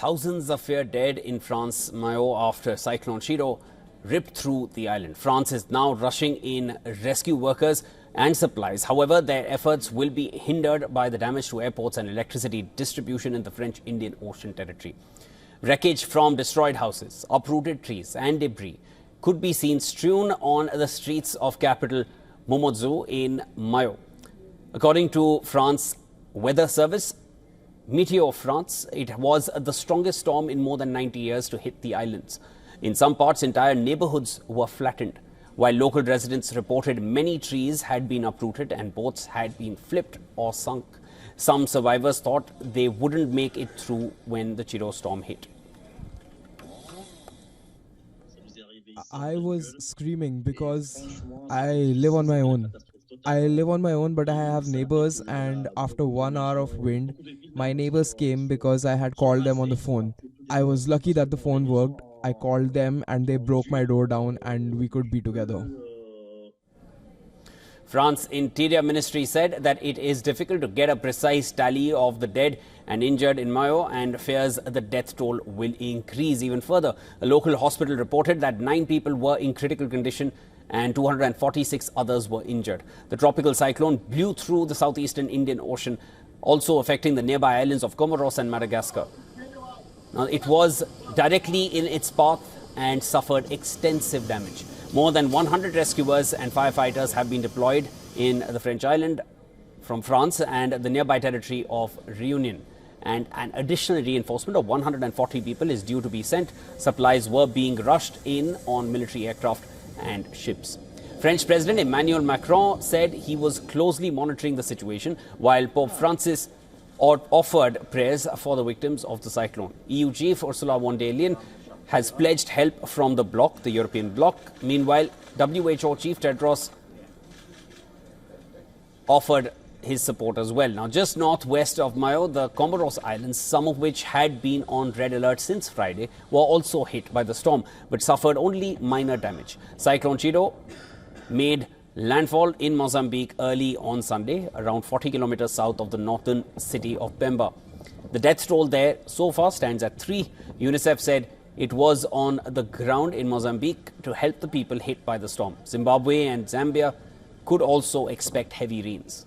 Thousands are feared dead in France's Mayotte after Cyclone Chido ripped through the island. France is now rushing in rescue workers and supplies. However, their efforts will be hindered by the damage to airports and electricity distribution in the French Indian Ocean territory. Wreckage from destroyed houses, uprooted trees and debris could be seen strewn on the streets of capital Momodzo in Mayotte. According to France Weather Service, Météo France, it was the strongest storm in more than 90 years to hit the islands. In some parts, entire neighborhoods were flattened, while local residents reported many trees had been uprooted and boats had been flipped or sunk. Some survivors thought they wouldn't make it through when the Chido storm hit. I was screaming because I live on my own. But I have neighbors, and after 1 hour of wind, my neighbors came because I had called them on the phone. I was lucky that the phone worked. I called them and they broke my door down and we could be together. France Interior Ministry said that it is difficult to get a precise tally of the dead and injured in Mayotte and fears the death toll will increase even further. A local hospital reported that 9 people were in critical condition and 246 others were injured. The tropical cyclone blew through the southeastern Indian Ocean, also affecting the nearby islands of Comoros and Madagascar. Now, it was directly in its path and suffered extensive damage. More than 100 rescuers and firefighters have been deployed in the French island from France and the nearby territory of Réunion. And an additional reinforcement of 140 people is due to be sent. Supplies were being rushed in on military aircraft and ships. French President Emmanuel Macron said he was closely monitoring the situation, while Pope Francis offered prayers for the victims of the cyclone. EU chief Ursula von der Leyen has pledged help from the bloc, the European bloc. Meanwhile, WHO chief Tedros offered his support as well. Now, just northwest of Mayotte, the Comoros Islands, some of which had been on red alert since Friday, were also hit by the storm, but suffered only minor damage. Cyclone Chido made landfall in Mozambique early on Sunday, around 40 kilometers south of the northern city of Pemba. The death toll there so far stands at 3. UNICEF said it was on the ground in Mozambique to help the people hit by the storm. Zimbabwe and Zambia could also expect heavy rains.